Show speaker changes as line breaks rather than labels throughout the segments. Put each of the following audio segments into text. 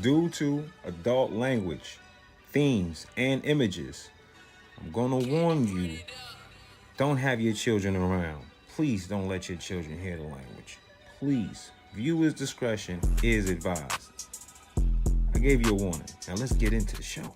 due to adult language, themes, and images. I'm gonna warn you, don't have your children around. Please don't let your children hear the language. Please, viewers' discretion is advised. I gave you a warning. Now let's get into the show.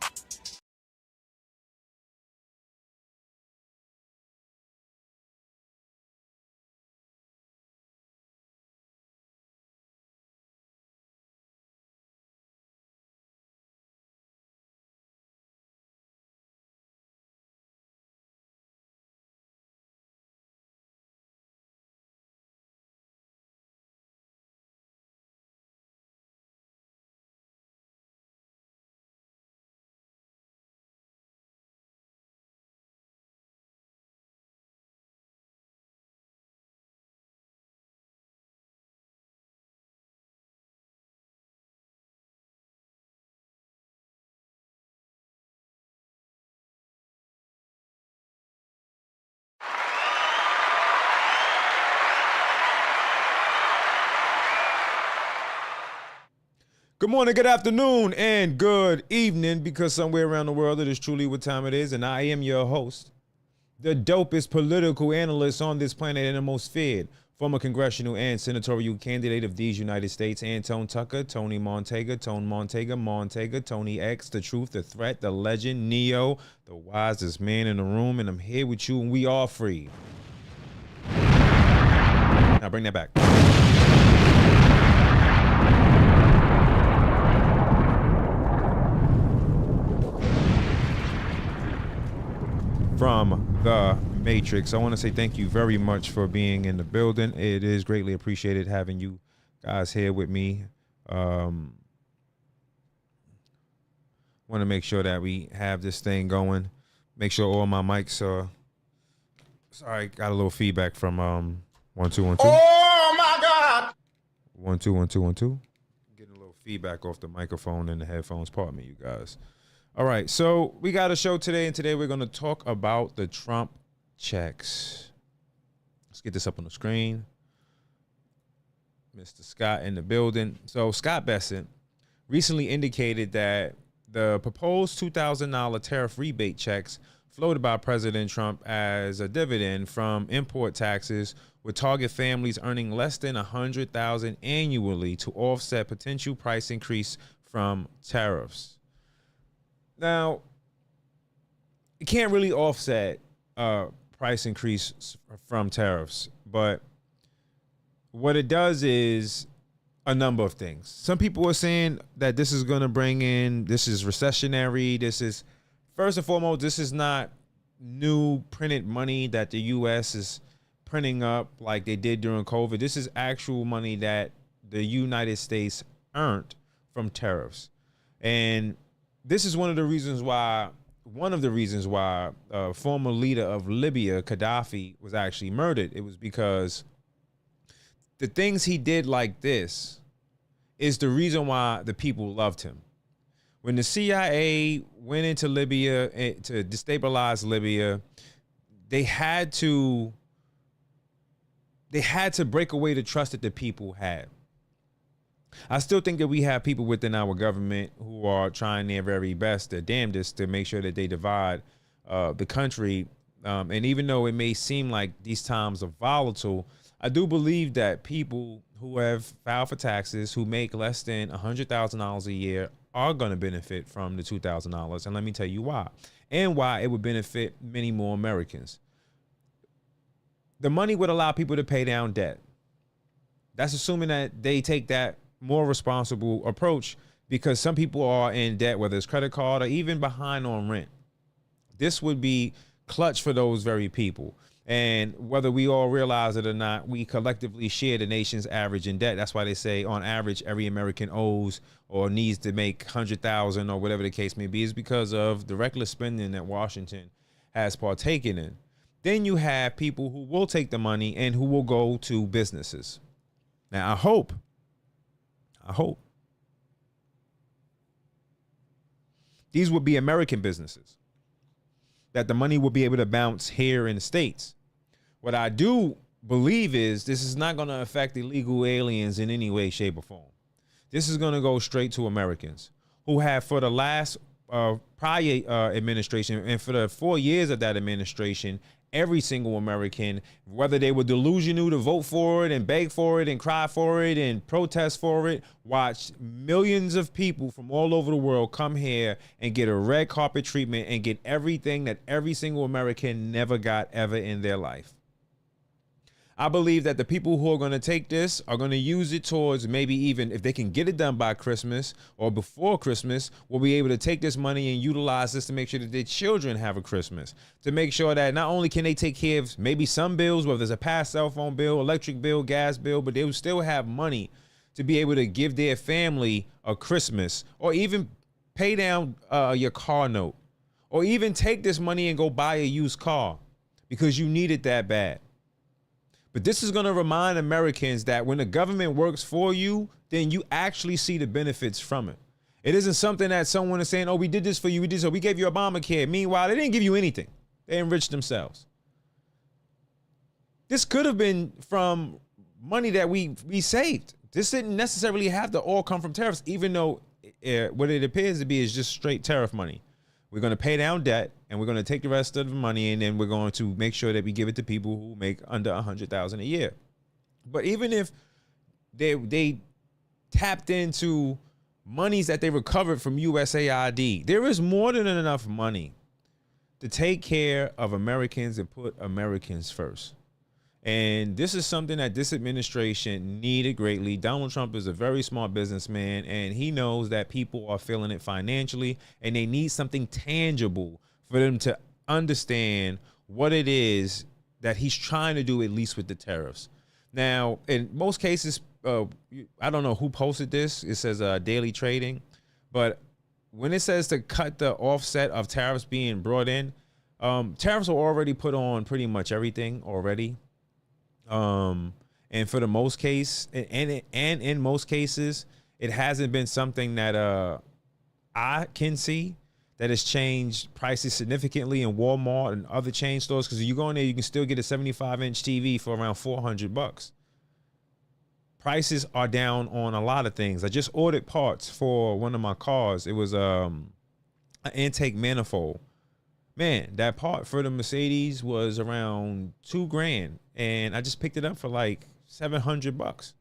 Good morning, good afternoon, and good evening, because somewhere around the world it is truly what time it is, and I am your host, the dopest political analyst on this planet and the most feared, former congressional and senatorial candidate of these United States, Antone Tucker, Tony Montega, Tony X, the truth, the threat, the legend, Neo, the wisest man in the room, and I'm here with you, and we are free. Now bring that back. From the Matrix. I want to say thank you very much for being in the building. It is greatly appreciated having you guys here with me. Want to make sure that we have this thing going. Make sure all my mics are. Sorry, got a little feedback from 1 2 1 2.
Oh my God!
1 2 1 2 1 2. Getting a little feedback off the microphone and the headphones. Pardon me, you guys. All right, so we got a show today, and today we're going to talk about the Trump checks. Let's get this up on the screen. Mr. Scott in the building. So Scott Bessent recently indicated that the proposed $2,000 tariff rebate checks floated by President Trump as a dividend from import taxes would target families earning less than $100,000 annually to offset potential price increase from tariffs. Now, it can't really offset price increase from tariffs, but what it does is a number of things. Some people are saying that this is going to bring in, this is recessionary. This is, first and foremost, this is not new printed money that the U.S. is printing up like they did during COVID. This is actual money that the United States earned from tariffs. And this is one of the reasons why former leader of Libya, Gaddafi, was actually murdered. It was because the things he did like this is the reason why the people loved him. When the CIA went into Libya to destabilize Libya, they had to break away the trust that the people had. I still think that we have people within our government who are trying their very best, their damnedest, to make sure that they divide the country. And even though it may seem like these times are volatile, I do believe that people who have filed for taxes, who make less than $100,000 a year, are going to benefit from the $2,000. And let me tell you why. And why it would benefit many more Americans. The money would allow people to pay down debt. That's assuming that they take that more responsible approach, because some people are in debt, whether it's credit card or even behind on rent. This would be clutch for those very people. And whether we all realize it or not, we collectively share the nation's average in debt. That's why they say on average, every American owes or needs to make 100,000 or whatever the case may be, is because of the reckless spending that Washington has partaken in. Then you have people who will take the money and who will go to businesses. Now, I hope these would be American businesses, that the money will be able to bounce here in the States. What I do believe is this is not going to affect illegal aliens in any way, shape, or form. This is going to go straight to Americans who have, for the last prior administration and for the 4 years of that administration, every single American, whether they were delusional to vote for it and beg for it and cry for it and protest for it, watched millions of people from all over the world come here and get a red carpet treatment and get everything that every single American never got ever in their life. I believe that the people who are going to take this are going to use it towards, maybe even if they can get it done by Christmas or before Christmas, will be able to take this money and utilize this to make sure that their children have a Christmas, to make sure that not only can they take care of maybe some bills, whether it's a past cell phone bill, electric bill, gas bill, but they will still have money to be able to give their family a Christmas, or even pay down your car note, or even take this money and go buy a used car because you need it that bad. But this is going to remind Americans that when the government works for you, then you actually see the benefits from it. It isn't something that someone is saying, oh, we did this for you, we did so, we gave you Obamacare. Meanwhile, they didn't give you anything. They enriched themselves. This could have been from money that we saved. This didn't necessarily have to all come from tariffs, even though what it appears to be is just straight tariff money. We're going to pay down debt, and we're going to take the rest of the money, and then we're going to make sure that we give it to people who make under $100,000 a year. But even if they tapped into monies that they recovered from USAID, there is more than enough money to take care of Americans and put Americans first. And this is something that this administration needed greatly. Donald Trump is a very smart businessman, and he knows that people are feeling it financially, and they need something tangible for them to understand what it is that he's trying to do, at least with the tariffs. Now, in most cases, I don't know who posted this. It says daily trading. But when it says to cut the offset of tariffs being brought in, tariffs are already put on pretty much everything already. And for the most case, and in most cases, it hasn't been something that I can see that has changed prices significantly in Walmart and other chain stores. Because you go in there, you can still get a 75-inch TV for around $400. Prices are down on a lot of things. I just ordered parts for one of my cars. It was an intake manifold. Man, that part for the Mercedes was around $2,000, and I just picked it up for like $700.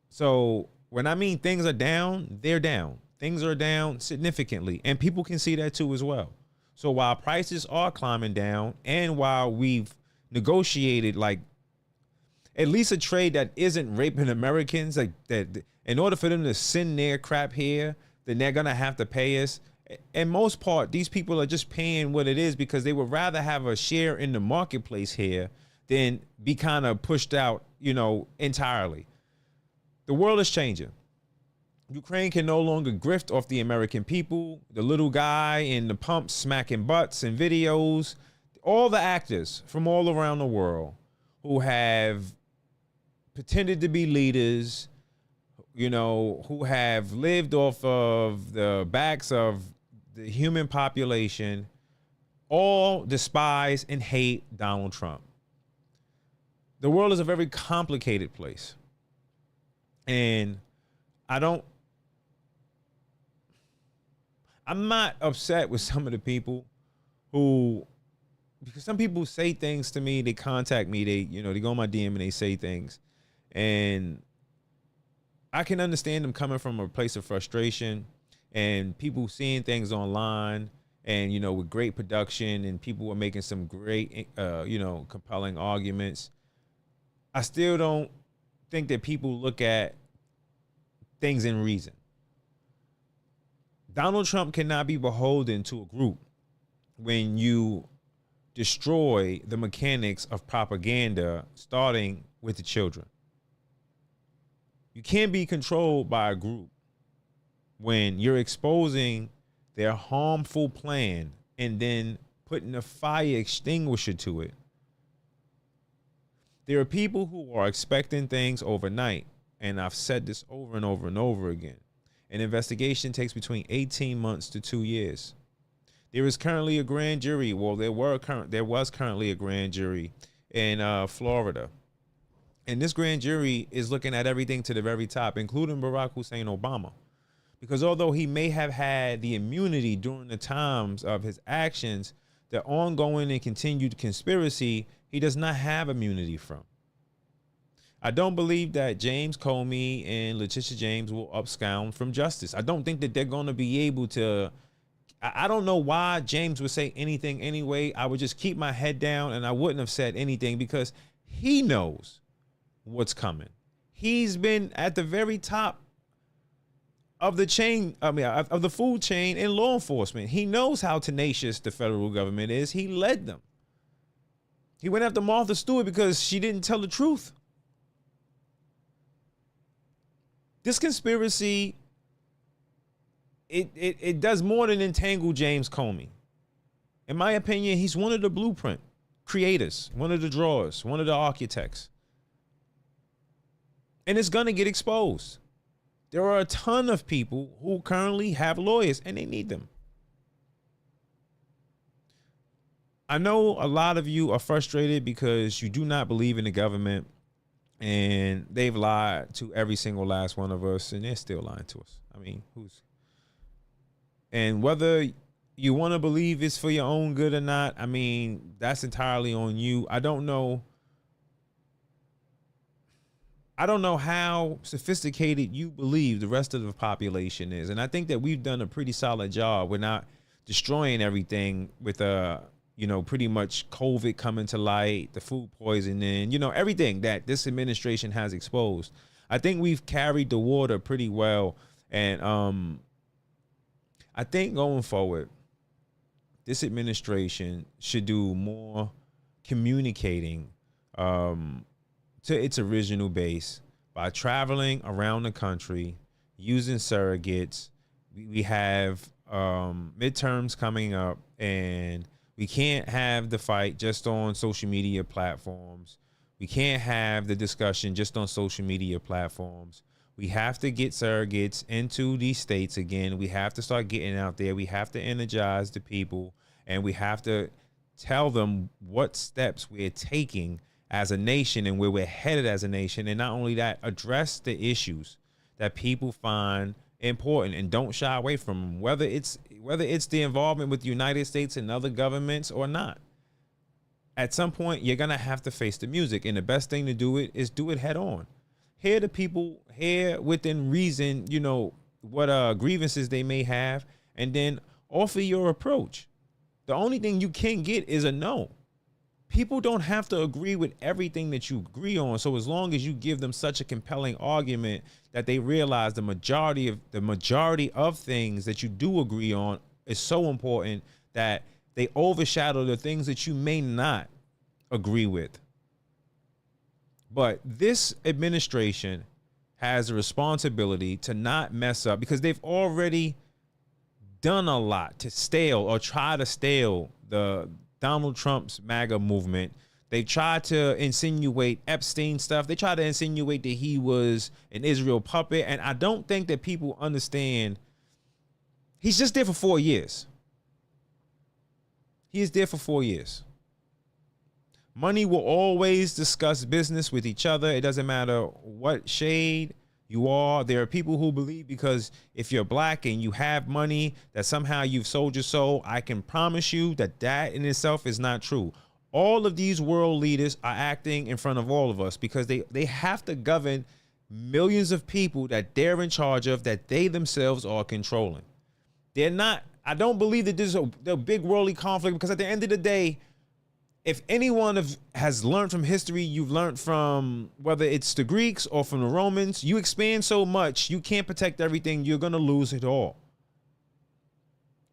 So when I mean things are down, they're down. Things are down significantly, and people can see that too as well. So while prices are climbing down, and while we've negotiated like at least a trade that isn't raping Americans, like that, in order for them to send their crap here, then they're gonna have to pay us. In most part, these people are just paying what it is because they would rather have a share in the marketplace here than be kind of pushed out, entirely. The world is changing. Ukraine can no longer grift off the American people. The little guy in the pump smacking butts and videos, all the actors from all around the world who have pretended to be leaders, who have lived off of the backs of the human population, all despise and hate Donald Trump. The world is a very complicated place. And I'm not upset with some of the people because some people say things to me, they contact me, they go on my DM and they say things. And I can understand them coming from a place of frustration and people seeing things online and, with great production, and people are making some great, compelling arguments. I still don't think that people look at things in reason. Donald Trump cannot be beholden to a group when you destroy the mechanics of propaganda, starting with the children. You can't be controlled by a group when you're exposing their harmful plan and then putting a fire extinguisher to it. There are people who are expecting things overnight, and I've said this over and over and over again. An investigation takes between 18 months to 2 years. There is currently a grand jury. Well, there was currently a grand jury in Florida And this grand jury is looking at everything to the very top, including Barack Hussein Obama. Because although he may have had the immunity during the times of his actions, the ongoing and continued conspiracy, he does not have immunity from. I don't believe that James Comey and Letitia James will abscond from justice. I don't think that they're going to be able to. I don't know why James would say anything anyway. I would just keep my head down and I wouldn't have said anything because he knows what's coming. He's been at the very top of the chain, of the food chain in law enforcement. He knows how tenacious the federal government is. He led them. He went after Martha Stewart because she didn't tell the truth. This conspiracy, it does more than entangle James Comey. In my opinion, he's one of the blueprint creators, one of the drawers, one of the architects. And it's going to get exposed. There are a ton of people who currently have lawyers and they need them. I know a lot of you are frustrated because you do not believe in the government and they've lied to every single last one of us and they're still lying to us. I mean, and whether you want to believe it's for your own good or not, I mean, that's entirely on you. I don't know how sophisticated you believe the rest of the population is. And I think that we've done a pretty solid job. We're not destroying everything with pretty much COVID coming to light, the food poisoning, everything that this administration has exposed. I think we've carried the water pretty well. And I think going forward, this administration should do more communicating to its original base by traveling around the country, using surrogates. We have midterms coming up, and we can't have the fight just on social media platforms. We can't have the discussion just on social media platforms. We have to get surrogates into these states again. We have to start getting out there. We have to energize the people, and we have to tell them what steps we're taking as a nation and where we're headed as a nation. And not only that, address the issues that people find important and don't shy away from them, whether it's the involvement with the United States and other governments or not. At some point, you're going to have to face the music. And the best thing to do it is do it head on. Hear the people, hear within reason, what grievances they may have, and then offer your approach. The only thing you can get is a no. People don't have to agree with everything that you agree on. So as long as you give them such a compelling argument that they realize the majority of things that you do agree on is so important that they overshadow the things that you may not agree with. But this administration has a responsibility to not mess up because they've already done a lot to stale or try to stale the Donald Trump's MAGA movement. They tried to insinuate Epstein stuff. They tried to insinuate that he was an Israel puppet. And I don't think that people understand. He's just there for 4 years. He is there for 4 years. Money will always discuss business with each other. It doesn't matter what shade you are. There are people who believe because if you're black and you have money that somehow you've sold your soul. I can promise you that in itself is not true. All of these world leaders are acting in front of all of us because they have to govern millions of people that they're in charge of, that they themselves are controlling. They're not. I don't believe that there's a big worldly conflict because at the end of the day, if anyone has learned from history, you've learned from whether it's the Greeks or from the Romans, you expand so much, you can't protect everything. You're going to lose it all.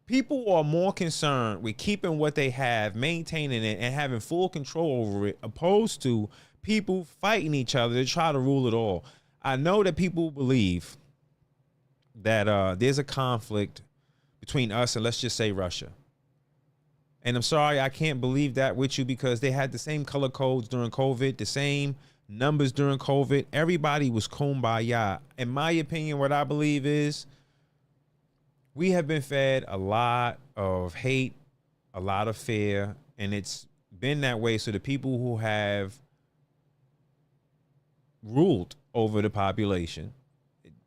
People are more concerned with keeping what they have, maintaining it, and having full control over it, opposed to people fighting each other to try to rule it all. I know that people believe that there's a conflict between us and let's just say Russia. And I'm sorry, I can't believe that with you because they had the same color codes during COVID, the same numbers during COVID. Everybody was kumbaya. In my opinion, what I believe is we have been fed a lot of hate, a lot of fear, and it's been that way. So the people who have ruled over the population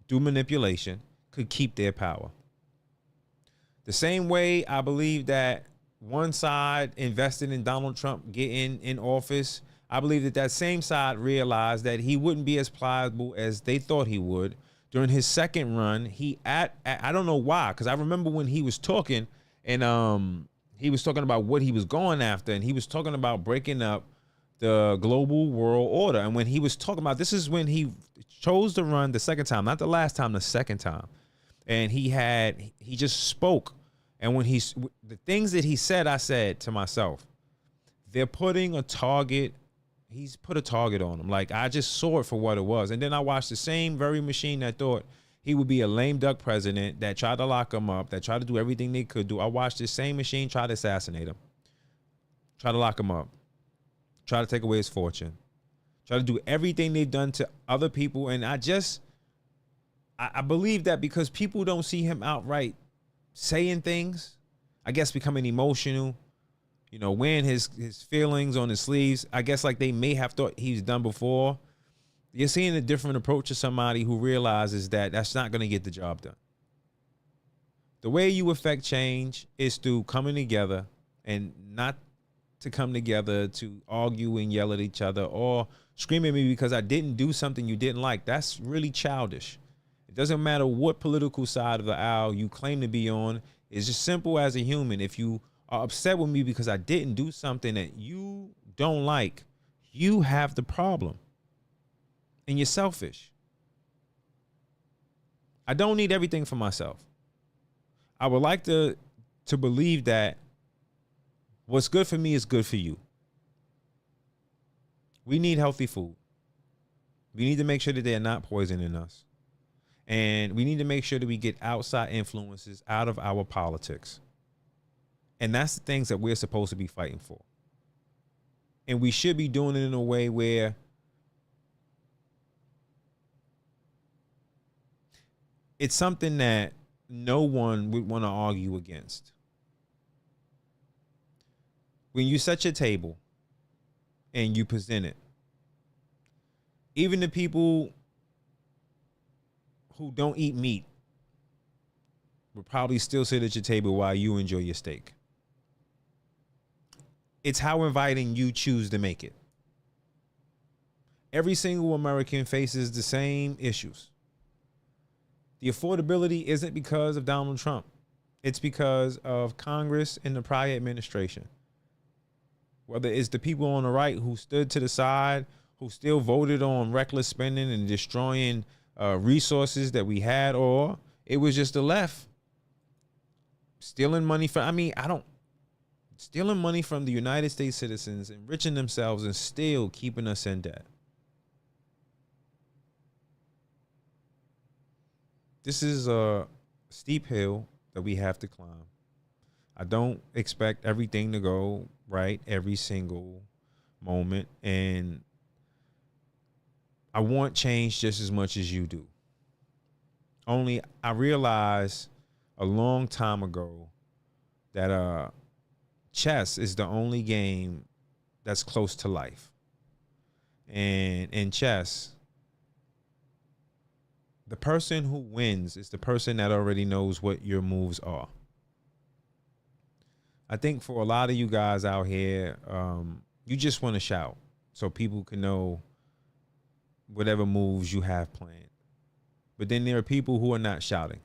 through manipulation could keep their power. The same way I believe that one side invested in Donald Trump getting in office, I believe that that same side realized that he wouldn't be as pliable as they thought he would. During his second run, I don't know why, because I remember when he was talking and he was talking about what he was going after, and he was talking about breaking up the global world order. And when he was talking about, this is when he chose to run the second time, not the last time, the second time. And he just spoke. And when the things that he said, I said to myself, they're putting a target. He's put a target on him. Like, I just saw it for what it was. And then I watched the same very machine that thought he would be a lame duck president, that tried to lock him up, that tried to do everything they could do. I watched this same machine try to assassinate him, try to lock him up, try to take away his fortune, try to do everything they've done to other people. And I believe that because people don't see him outright saying things, I guess becoming emotional, wearing his feelings on his sleeves, I guess like they may have thought he's done before. You're seeing a different approach to somebody who realizes that that's not going to get the job done. The way you affect change is through coming together, and not to come together to argue and yell at each other or scream at me because I didn't do something you didn't like. That's really childish. It doesn't matter what political side of the aisle you claim to be on. It's just simple as a human. If you are upset with me because I didn't do something that you don't like, you have the problem. And you're selfish. I don't need everything for myself. I would like to believe that what's good for me is good for you. We need healthy food. We need to make sure that they're not poisoning us. And we need to make sure that we get outside influences out of our politics. And that's the things that we're supposed to be fighting for. And we should be doing it in a way where it's something that no one would want to argue against. When you set your table and you present it, even the people who don't eat meat will probably still sit at your table while you enjoy your steak. It's how inviting you choose to make it. Every single American faces the same issues. The affordability isn't because of Donald Trump. It's because of Congress and the prior administration. Whether it's the people on the right who stood to the side, who still voted on reckless spending and destroying resources that we had, or it was just the left stealing money stealing money from the United States citizens, enriching themselves, and still keeping us in debt. This is a steep hill that we have to climb. I don't expect everything to go right every single moment, and I want change just as much as you do. Only I realized a long time ago that chess is the only game that's close to life. And in chess, the person who wins is the person that already knows what your moves are. I think for a lot of you guys out here, you just want to shout so people can know whatever moves you have planned. But then there are people who are not shouting.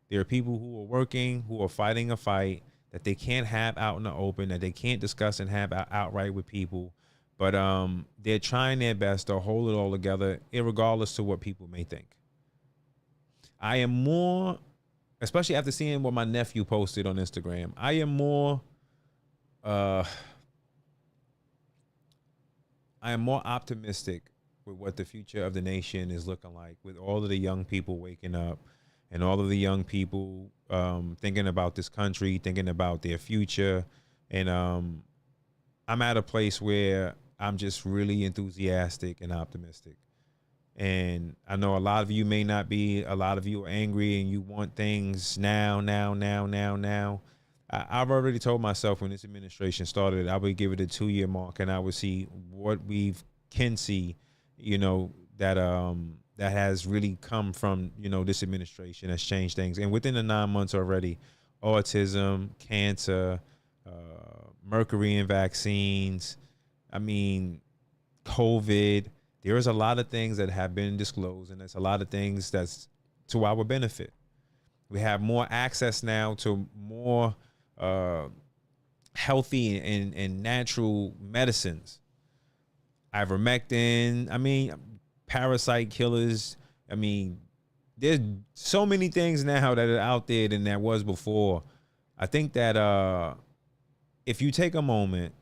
There are people who are working, who are fighting a fight that they can't have out in the open, that they can't discuss and have outright with people. But they're trying their best to hold it all together, irregardless to what people may think. I am more, especially after seeing what my nephew posted on Instagram, I am more optimistic with what the future of the nation is looking like, with all of the young people waking up and all of the young people thinking about this country, thinking about their future. And I'm at a place where I'm just really enthusiastic and optimistic. And I know a lot of you may not be. A lot of you are angry and you want things now. I've already told myself when this administration started, I would give it a 2-year mark and I would see what we can see that has really come from, this administration has changed things. And within the 9 months already, autism, cancer, mercury in vaccines, I mean, COVID, there's a lot of things that have been disclosed, and there's a lot of things that's to our benefit. We have more access now to more healthy and natural medicines. Ivermectin, parasite killers. There's so many things now that are out there than there was before. I think that if you take a moment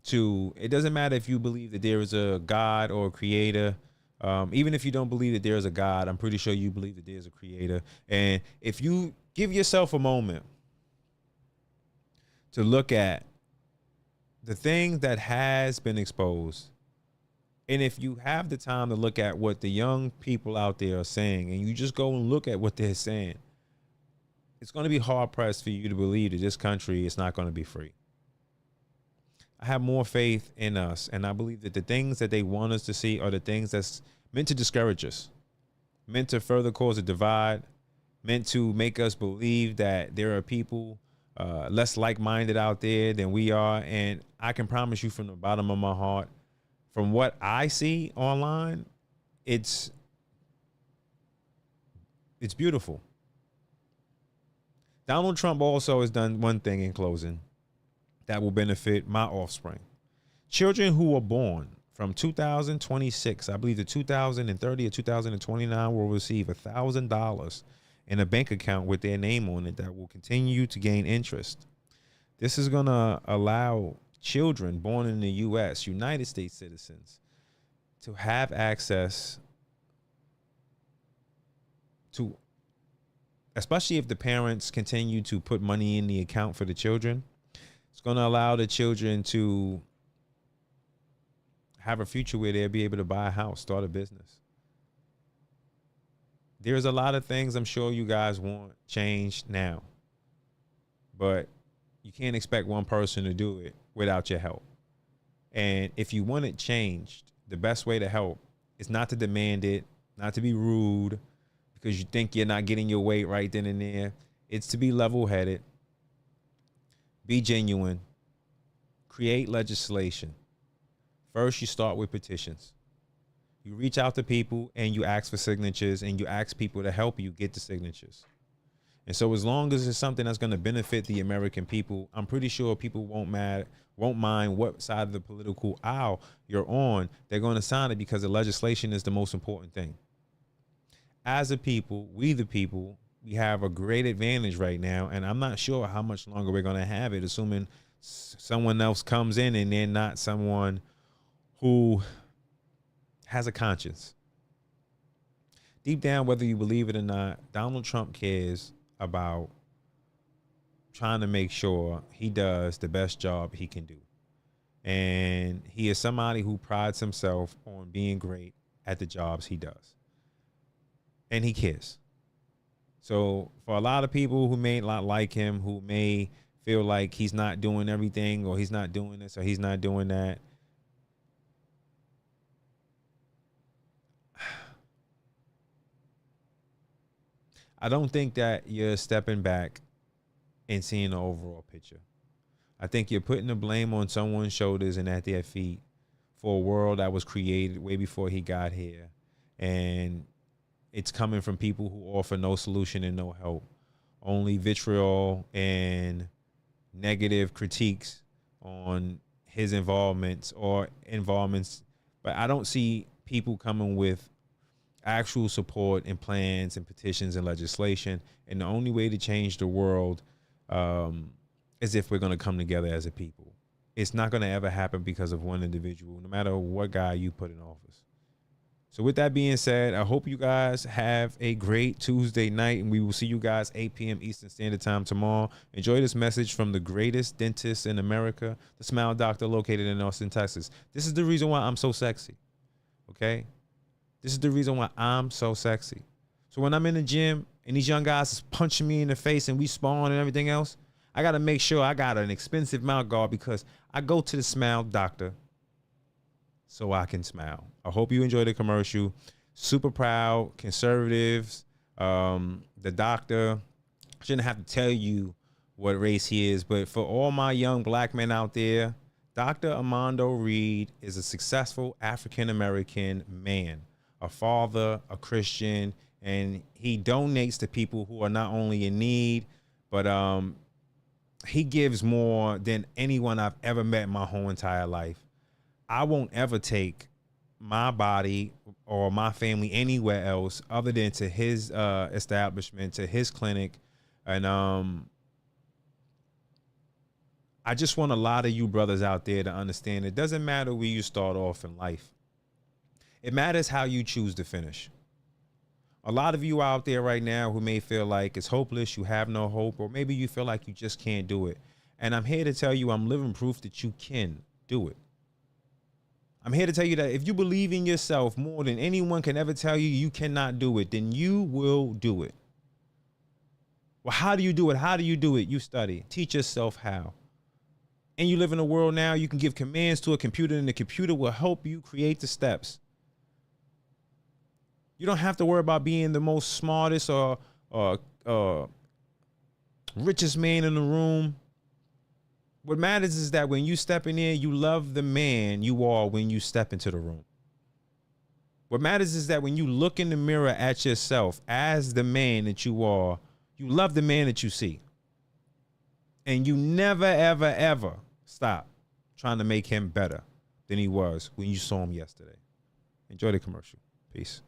it doesn't matter if you believe that there is a God or a creator. Even if you don't believe that there is a God, I'm pretty sure you believe that there's a creator. And if you give yourself a moment to look at the thing that has been exposed, and if you have the time to look at what the young people out there are saying, and you just go and look at what they're saying, it's going to be hard pressed for you to believe that this country is not going to be free. I have more faith in us, and I believe that the things that they want us to see are the things that's meant to discourage us, meant to further cause a divide, meant to make us believe that there are people less like-minded out there than we are. And I can promise you from the bottom of my heart, from what I see online, it's beautiful. Donald Trump also has done one thing in closing that will benefit my offspring. Children who are born from 2026, I believe, to 2030 or 2029 will receive $1,000 in a bank account with their name on it that will continue to gain interest. This is going to allow children born in the U.S., United States citizens, to have access to, especially if the parents continue to put money in the account for the children, it's going to allow the children to have a future where they'll be able to buy a house, start a business. There's a lot of things I'm sure you guys want changed now, but you can't expect one person to do it without your help. And if you want it changed, the best way to help is not to demand it, not to be rude because you think you're not getting your weight right then and there. It's to be level-headed, be genuine, create legislation. First, you start with petitions. You reach out to people and you ask for signatures, and you ask people to help you get the signatures. And so as long as it's something that's going to benefit the American people, I'm pretty sure people won't mind what side of the political aisle you're on. They're going to sign it because the legislation is the most important thing. As a people, we the people, we have a great advantage right now, and I'm not sure how much longer we're going to have it, assuming someone else comes in and they're not someone who has a conscience. Deep down, whether you believe it or not, Donald Trump cares about trying to make sure he does the best job he can do. And he is somebody who prides himself on being great at the jobs he does. And he cares. So for a lot of people who may not like him, who may feel like he's not doing everything, or he's not doing this, or he's not doing that, I don't think that you're stepping back and seeing the overall picture. I think you're putting the blame on someone's shoulders and at their feet for a world that was created way before he got here. And it's coming from people who offer no solution and no help, only vitriol and negative critiques on his involvements. But I don't see people coming with actual support and plans and petitions and legislation. And the only way to change the world is if we're going to come together as a people. It's not going to ever happen because of one individual, no matter what guy you put in office. So with that being said, I hope you guys have a great Tuesday night, and we will see you guys 8 p.m. Eastern Standard Time tomorrow. Enjoy this message from the greatest dentist in America, the Smile Doctor, located in Austin, Texas. This is the reason why I'm so sexy, okay? This is the reason why I'm so sexy. So when I'm in the gym and these young guys is punching me in the face and we spawn and everything else, I got to make sure I got an expensive mouth guard, because I go to the Smile Doctor, so I can smile. I hope you enjoy the commercial. Super proud, conservatives, the doctor. Shouldn't have to tell you what race he is, but for all my young black men out there, Dr. Armando Reed is a successful African-American man, a father, a Christian, and he donates to people who are not only in need, but he gives more than anyone I've ever met in my whole entire life. I won't ever take my body or my family anywhere else other than to his establishment, to his clinic. And I just want a lot of you brothers out there to understand it doesn't matter where you start off in life. It matters how you choose to finish. A lot of you out there right now who may feel like it's hopeless, you have no hope, or maybe you feel like you just can't do it. And I'm here to tell you, I'm living proof that you can do it. I'm here to tell you that if you believe in yourself more than anyone can ever tell you you cannot do it, then you will do it. Well, how do you do it? How do you do it? You study. Teach yourself how. And you live in a world now, you can give commands to a computer and the computer will help you create the steps. You don't have to worry about being the most smartest or richest man in the room. What matters is that when you step in there, you love the man you are when you step into the room. What matters is that when you look in the mirror at yourself as the man that you are, you love the man that you see. And you never, ever, ever stop trying to make him better than he was when you saw him yesterday. Enjoy the commercial. Peace.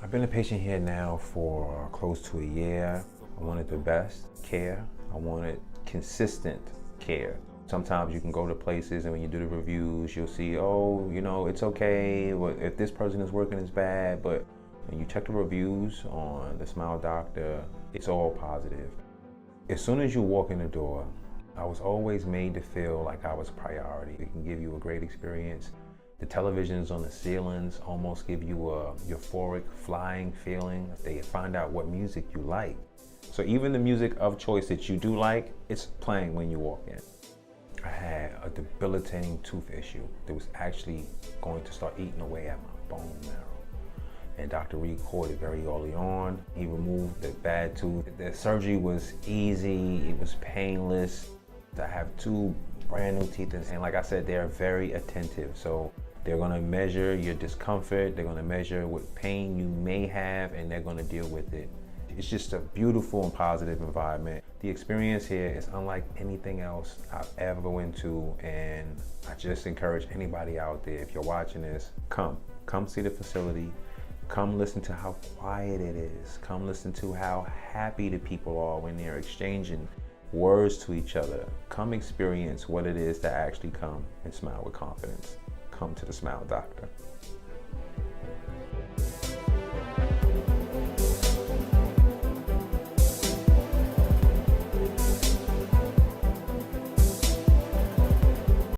I've been a patient here now for close to a year. I wanted the best care. I wanted consistent care. Sometimes you can go to places and when you do the reviews, you'll see, oh, you know, it's okay. If this person is working, it's bad. But when you check the reviews on the Smile Doctor, it's all positive. As soon as you walk in the door, I was always made to feel like I was a priority. It can give you a great experience. The televisions on the ceilings almost give you a euphoric flying feeling. They find out what music you like. So even the music of choice that you do like, it's playing when you walk in. I had a debilitating tooth issue that was actually going to start eating away at my bone marrow. And Dr. Reed caught it very early on. He removed the bad tooth. The surgery was easy, it was painless. I have 2 brand new teeth, and like I said, they're very attentive. So they're gonna measure your discomfort, they're gonna measure what pain you may have, and they're gonna deal with it. It's just a beautiful and positive environment. The experience here is unlike anything else I've ever went to, and I just encourage anybody out there, if you're watching this, come see the facility. Come listen to how quiet it is. Come listen to how happy the people are when they're exchanging words to each other. Come experience what it is to actually come and smile with confidence. Come to the Smile Doctor.